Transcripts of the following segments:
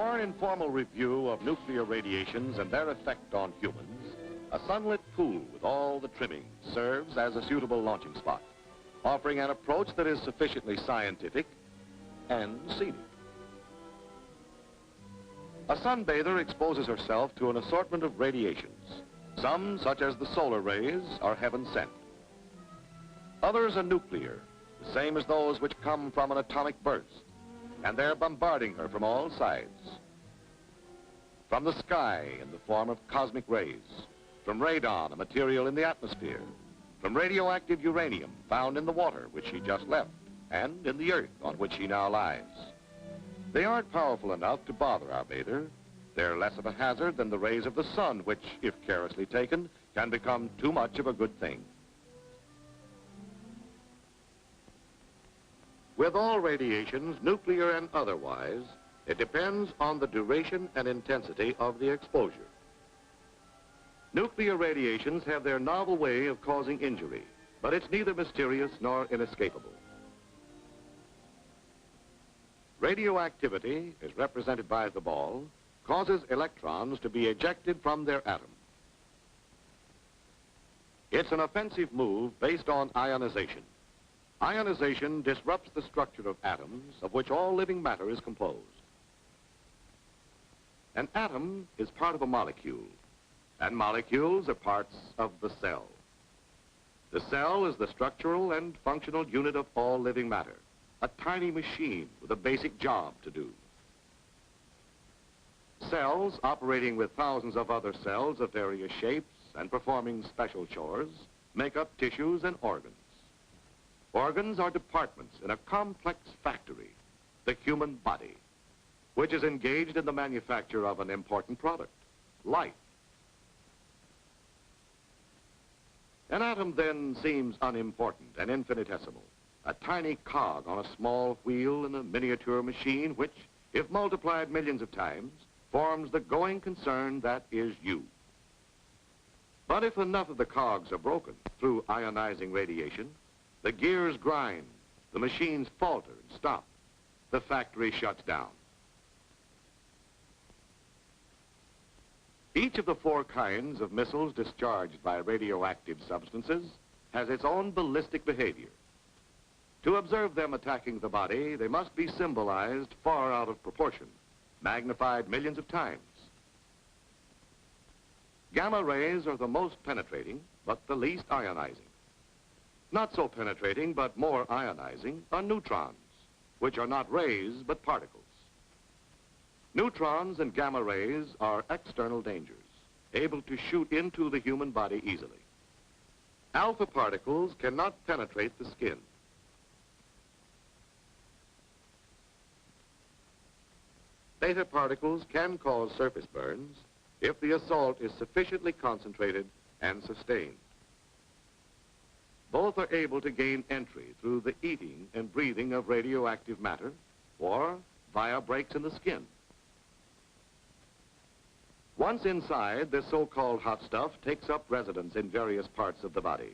For an informal review of nuclear radiations and their effect on humans, a sunlit pool with all the trimmings serves as a suitable launching spot, offering an approach that is sufficiently scientific and scenic. A sunbather exposes herself to an assortment of radiations. Some, such as the solar rays, are heaven sent. Others are nuclear, the same as those which come from an atomic burst, and they're bombarding her from all sides. From the sky in the form of cosmic rays, from radon, a material in the atmosphere, from radioactive uranium found in the water which she just left, and in the earth on which she now lies. They aren't powerful enough to bother our bather. They're less of a hazard than the rays of the sun, which, if carelessly taken, can become too much of a good thing. With all radiations, nuclear and otherwise, it depends on the duration and intensity of the exposure. Nuclear radiations have their novel way of causing injury, but it's neither mysterious nor inescapable. Radioactivity, as represented by the ball, causes electrons to be ejected from their atom. It's an offensive move based on ionization. Ionization disrupts the structure of atoms of which all living matter is composed. An atom is part of a molecule, and molecules are parts of the cell. The cell is the structural and functional unit of all living matter, a tiny machine with a basic job to do. Cells operating with thousands of other cells of various shapes and performing special chores make up tissues and organs. Organs are departments in a complex factory, the human body, which is engaged in the manufacture of an important product, life. An atom then seems unimportant and infinitesimal, a tiny cog on a small wheel in a miniature machine which, if multiplied millions of times, forms the going concern that is you. But if enough of the cogs are broken through ionizing radiation, the gears grind, the machines falter and stop, the factory shuts down. Each of the 4 kinds of missiles discharged by radioactive substances has its own ballistic behavior. To observe them attacking the body, they must be symbolized far out of proportion, magnified millions of times. Gamma rays are the most penetrating, but the least ionizing. Not so penetrating, but more ionizing, are neutrons, which are not rays, but particles. Neutrons and gamma rays are external dangers, able to shoot into the human body easily. Alpha particles cannot penetrate the skin. Beta particles can cause surface burns if the assault is sufficiently concentrated and sustained. Both are able to gain entry through the eating and breathing of radioactive matter or via breaks in the skin. Once inside, this so-called hot stuff takes up residence in various parts of the body,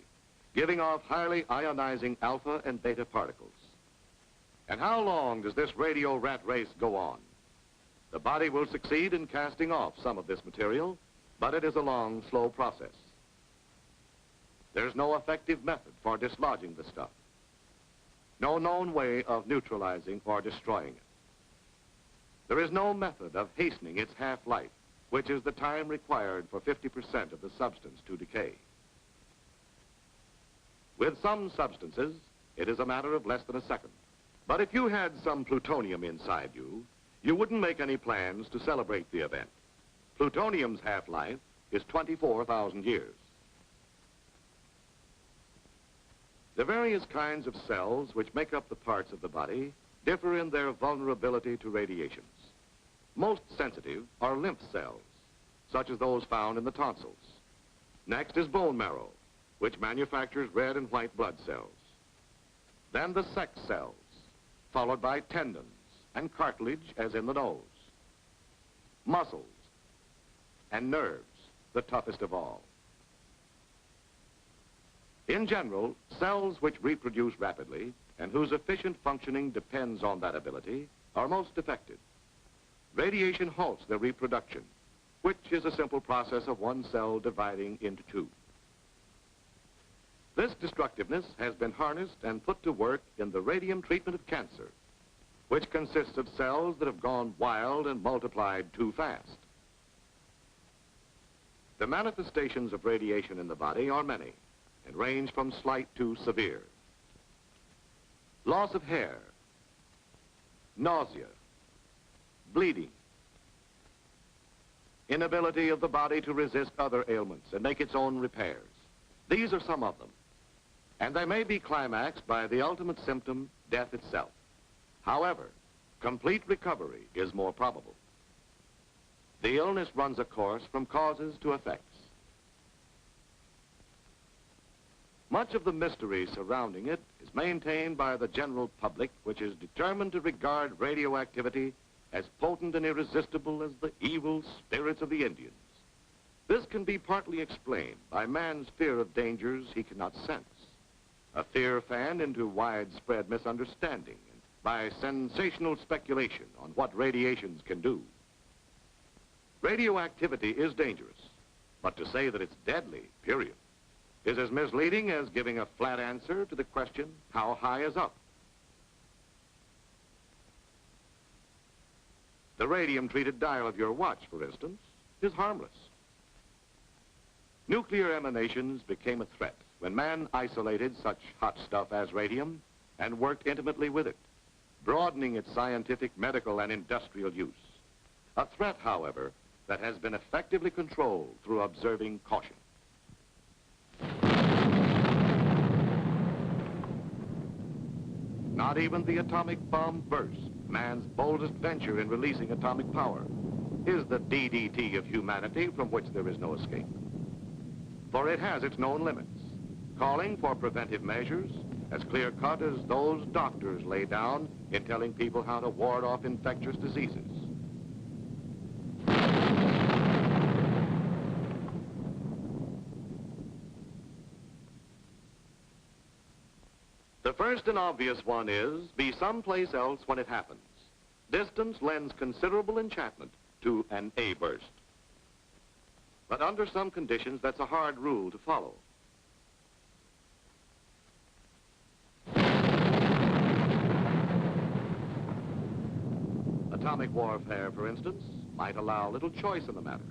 giving off highly ionizing alpha and beta particles. And how long does this radio rat race go on? The body will succeed in casting off some of this material, but it is a long, slow process. There's no effective method for dislodging the stuff. No known way of neutralizing or destroying it. There is no method of hastening its half-life, which is the time required for 50% of the substance to decay. With some substances, it is a matter of less than a second. But if you had some plutonium inside you, you wouldn't make any plans to celebrate the event. Plutonium's half-life is 24,000 years. The various kinds of cells which make up the parts of the body differ in their vulnerability to radiations. Most sensitive are lymph cells, such as those found in the tonsils. Next is bone marrow, which manufactures red and white blood cells. Then the sex cells, followed by tendons and cartilage, as in the nose. Muscles and nerves, the toughest of all. In general, cells which reproduce rapidly and whose efficient functioning depends on that ability are most affected. radiation halts their reproduction, which is a simple process of one cell dividing into two. This destructiveness has been harnessed and put to work in the radium treatment of cancer, which consists of cells that have gone wild and multiplied too fast. The manifestations of radiation in the body are many and range from slight to severe. Loss of hair, nausea, bleeding, inability of the body to resist other ailments and make its own repairs. These are some of them, and they may be climaxed by the ultimate symptom, death itself. However, complete recovery is more probable. The illness runs a course from causes to effects. Much of the mystery surrounding it is maintained by the general public, which is determined to regard radioactivity as potent and irresistible as the evil spirits of the Indians. This can be partly explained by man's fear of dangers he cannot sense, a fear fanned into widespread misunderstanding, and by sensational speculation on what radiations can do. Radioactivity is dangerous, but to say that it's deadly, period, is as misleading as giving a flat answer to the question, how high is up? The radium-treated dial of your watch, for instance, is harmless. Nuclear emanations became a threat when man isolated such hot stuff as radium and worked intimately with it, broadening its scientific, medical, and industrial use. A threat, however, that has been effectively controlled through observing caution. Not even the atomic bomb burst, man's boldest venture in releasing atomic power, is the DDT of humanity from which there is no escape. For it has its known limits, calling for preventive measures as clear-cut as those doctors lay down in telling people how to ward off infectious diseases. The first and obvious one is, be someplace else when it happens. Distance lends considerable enchantment to an A burst. But under some conditions, that's a hard rule to follow. Atomic warfare, for instance, might allow little choice in the matter.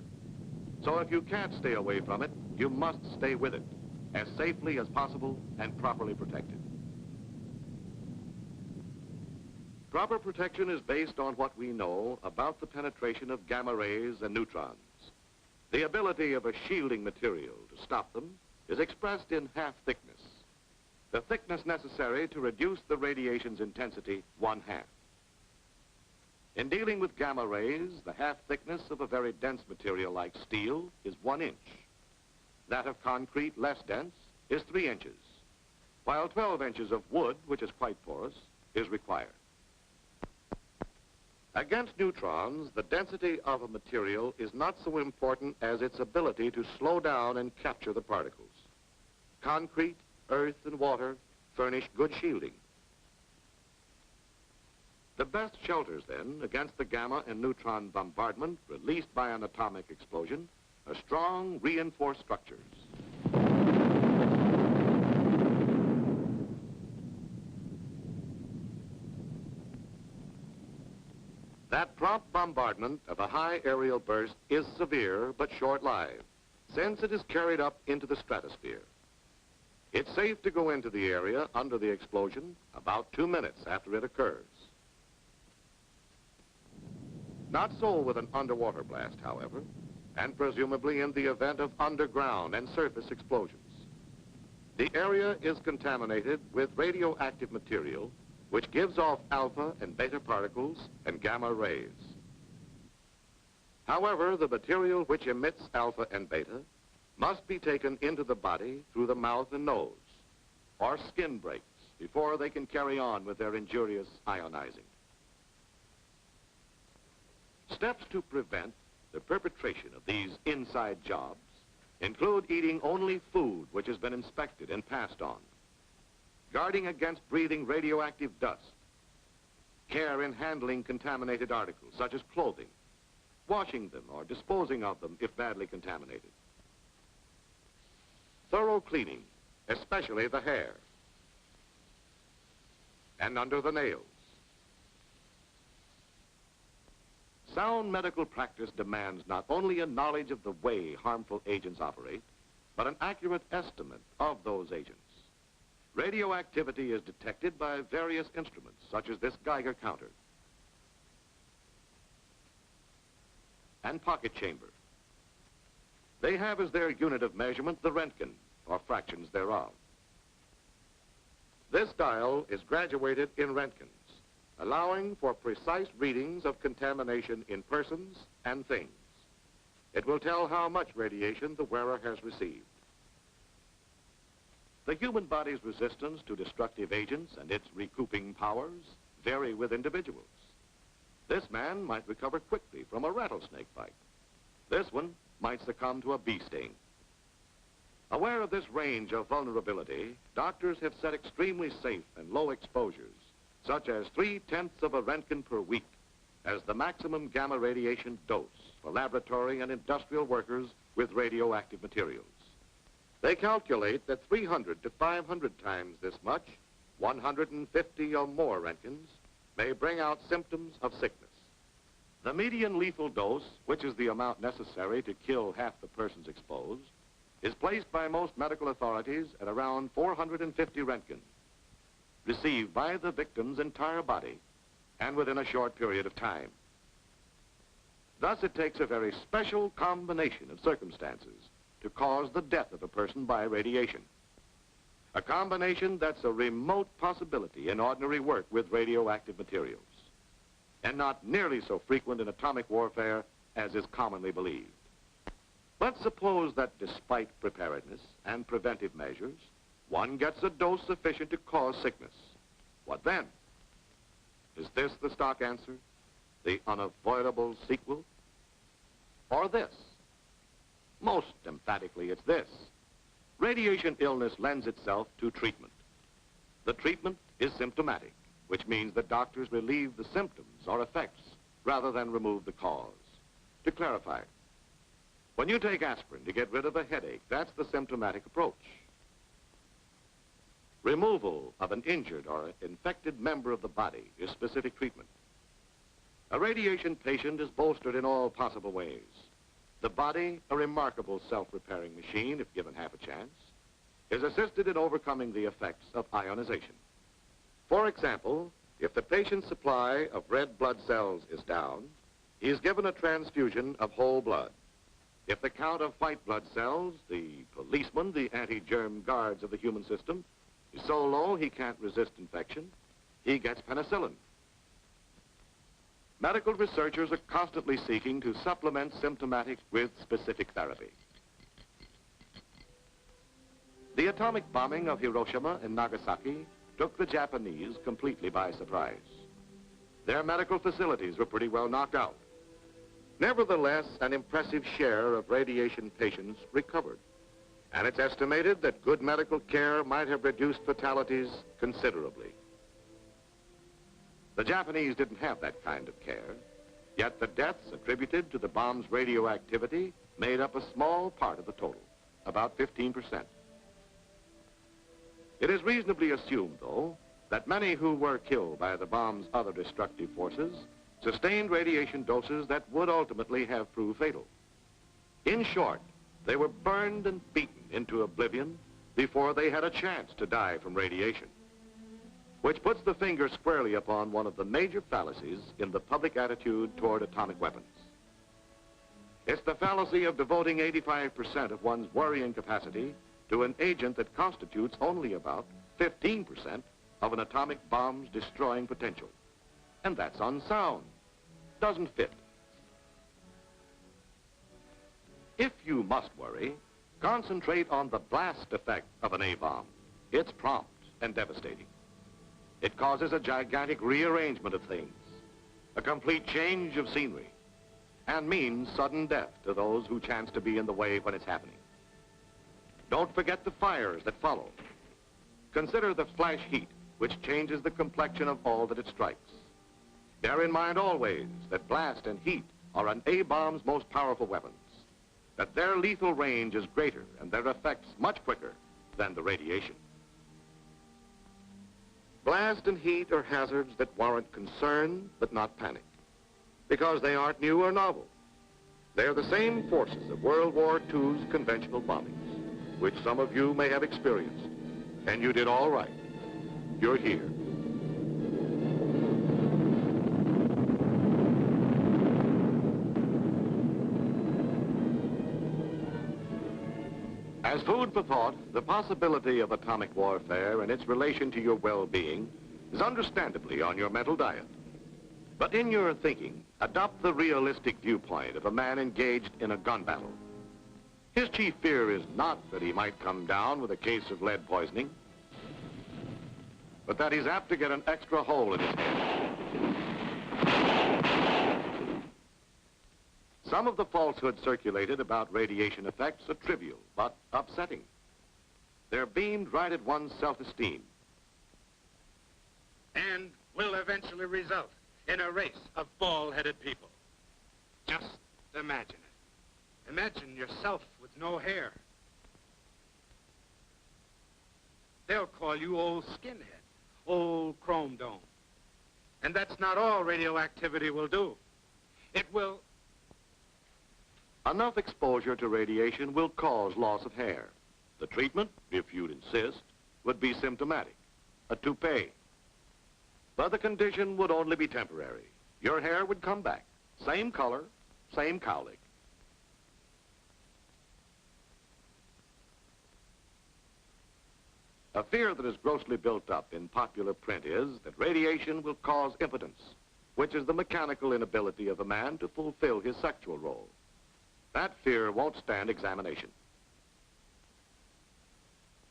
So if you can't stay away from it, you must stay with it, as safely as possible and properly protected. Proper protection is based on what we know about the penetration of gamma rays and neutrons. The ability of a shielding material to stop them is expressed in half thickness, the thickness necessary to reduce the radiation's intensity 1/2. In dealing with gamma rays, the half thickness of a very dense material like steel is 1 inch. That of concrete, less dense, is 3 inches, while 12 inches of wood, which is quite porous, is required. Against neutrons, the density of a material is not so important as its ability to slow down and capture the particles. Concrete, earth, and water furnish good shielding. The best shelters, then, against the gamma and neutron bombardment released by an atomic explosion are strong, reinforced structures. That prompt bombardment of a high aerial burst is severe but short-lived, since it is carried up into the stratosphere. It's safe to go into the area under the explosion about 2 minutes after it occurs. Not so with an underwater blast, however, and presumably in the event of underground and surface explosions. The area is contaminated with radioactive material which gives off alpha and beta particles and gamma rays. However, the material which emits alpha and beta must be taken into the body through the mouth and nose, or skin breaks, before they can carry on with their injurious ionizing. Steps to prevent the perpetration of these inside jobs include eating only food which has been inspected and passed on, guarding against breathing radioactive dust, care in handling contaminated articles, such as clothing, washing them or disposing of them if badly contaminated. Thorough cleaning, especially the hair and under the nails. Sound medical practice demands not only a knowledge of the way harmful agents operate, but an accurate estimate of those agents. Radioactivity is detected by various instruments, such as this Geiger counter and pocket chamber. They have as their unit of measurement the Roentgen, or fractions thereof. This dial is graduated in Roentgens, allowing for precise readings of contamination in persons and things. It will tell how much radiation the wearer has received. The human body's resistance to destructive agents and its recouping powers vary with individuals. This man might recover quickly from a rattlesnake bite. This one might succumb to a bee sting. Aware of this range of vulnerability, doctors have set extremely safe and low exposures, such as 0.3 of a Roentgen per week, as the maximum gamma radiation dose for laboratory and industrial workers with radioactive materials. They calculate that 300 to 500 times this much, 150 or more Roentgens, may bring out symptoms of sickness. The median lethal dose, which is the amount necessary to kill half the persons exposed, is placed by most medical authorities at around 450 Roentgens, received by the victim's entire body and within a short period of time. Thus, it takes a very special combination of circumstances to cause the death of a person by radiation. A combination that's a remote possibility in ordinary work with radioactive materials, and not nearly so frequent in atomic warfare as is commonly believed. But suppose that despite preparedness and preventive measures, one gets a dose sufficient to cause sickness. What then? Is this the stock answer? The unavoidable sequel? Or this? Most emphatically, it's this. Radiation illness lends itself to treatment. The treatment is symptomatic, which means that doctors relieve the symptoms or effects rather than remove the cause. To clarify, when you take aspirin to get rid of a headache, that's the symptomatic approach. Removal of an injured or infected member of the body is specific treatment. A radiation patient is bolstered in all possible ways. The body, a remarkable self-repairing machine, if given half a chance, is assisted in overcoming the effects of ionization. For example, if the patient's supply of red blood cells is down, he is given a transfusion of whole blood. If the count of white blood cells, the policemen, the anti-germ guards of the human system, is so low he can't resist infection, he gets penicillin. Medical researchers are constantly seeking to supplement symptomatic with specific therapy. The atomic bombing of Hiroshima and Nagasaki took the Japanese completely by surprise. Their medical facilities were pretty well knocked out. Nevertheless, an impressive share of radiation patients recovered, and it's estimated that good medical care might have reduced fatalities considerably. The Japanese didn't have that kind of care, yet the deaths attributed to the bomb's radioactivity made up a small part of the total, about 15%. It is reasonably assumed, though, that many who were killed by the bomb's other destructive forces sustained radiation doses that would ultimately have proved fatal. In short, they were burned and beaten into oblivion before they had a chance to die from radiation, which puts the finger squarely upon one of the major fallacies in the public attitude toward atomic weapons. It's the fallacy of devoting 85% of one's worrying capacity to an agent that constitutes only about 15% of an atomic bomb's destroying potential. And that's unsound. Doesn't fit. If you must worry, concentrate on the blast effect of an A-bomb. It's prompt and devastating. It causes a gigantic rearrangement of things, a complete change of scenery, and means sudden death to those who chance to be in the way when it's happening. Don't forget the fires that follow. Consider the flash heat, which changes the complexion of all that it strikes. Bear in mind always that blast and heat are an A-bomb's most powerful weapons, that their lethal range is greater and their effects much quicker than the radiation. Blast and heat are hazards that warrant concern but not panic, because they aren't new or novel. They're the same forces of World War II's conventional bombings, which some of you may have experienced. And you did all right. You're here. As food for thought, the possibility of atomic warfare and its relation to your well-being is understandably on your mental diet. But in your thinking, adopt the realistic viewpoint of a man engaged in a gun battle. His chief fear is not that he might come down with a case of lead poisoning, but that he's apt to get an extra hole in his head. Some of the falsehoods circulated about radiation effects are trivial, but upsetting. They're beamed right at one's self-esteem. And will eventually result in a race of bald-headed people. Just imagine it. Imagine yourself with no hair. They'll call you old skinhead, old chrome dome. And that's not all radioactivity will do. It will... Enough exposure to radiation will cause loss of hair. The treatment, if you'd insist, would be symptomatic, a toupee. But the condition would only be temporary. Your hair would come back, same color, same cowlick. A fear that is grossly built up in popular print is that radiation will cause impotence, which is the mechanical inability of a man to fulfill his sexual role. That fear won't stand examination.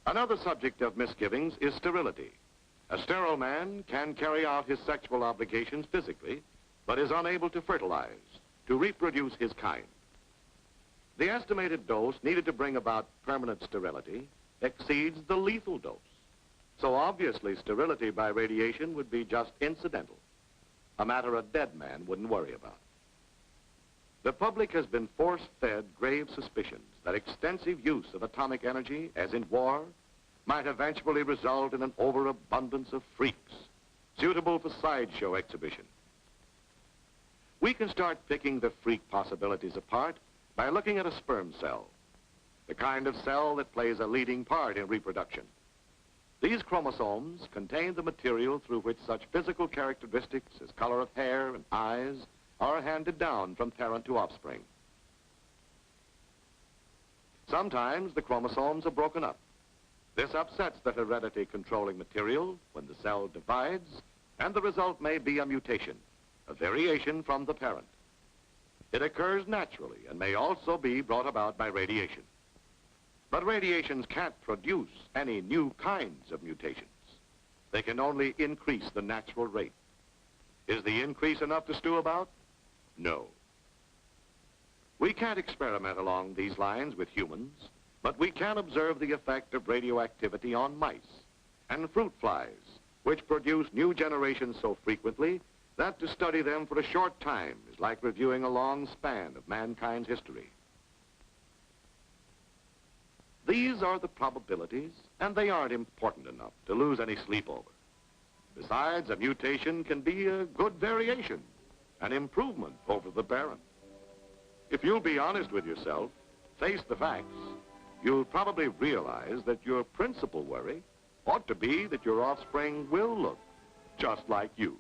Another subject of misgivings is sterility. A sterile man can carry out his sexual obligations physically, but is unable to fertilize, to reproduce his kind. The estimated dose needed to bring about permanent sterility exceeds the lethal dose. So obviously sterility by radiation would be just incidental, a matter a dead man wouldn't worry about. The public has been force-fed grave suspicions that extensive use of atomic energy, as in war, might eventually result in an overabundance of freaks, suitable for sideshow exhibition. We can start picking the freak possibilities apart by looking at a sperm cell, the kind of cell that plays a leading part in reproduction. These chromosomes contain the material through which such physical characteristics as color of hair and eyes are handed down from parent to offspring. Sometimes the chromosomes are broken up. This upsets the heredity controlling material when the cell divides, and the result may be a mutation, a variation from the parent. It occurs naturally and may also be brought about by radiation. But radiations can't produce any new kinds of mutations. They can only increase the natural rate. Is the increase enough to stew about? No. We can't experiment along these lines with humans, but we can observe the effect of radioactivity on mice and fruit flies, which produce new generations so frequently that to study them for a short time is like reviewing a long span of mankind's history. These are the probabilities, and they aren't important enough to lose any sleep over. Besides, a mutation can be a good variation, an improvement over the parent. If you'll be honest with yourself, face the facts, you'll probably realize that your principal worry ought to be that your offspring will look just like you.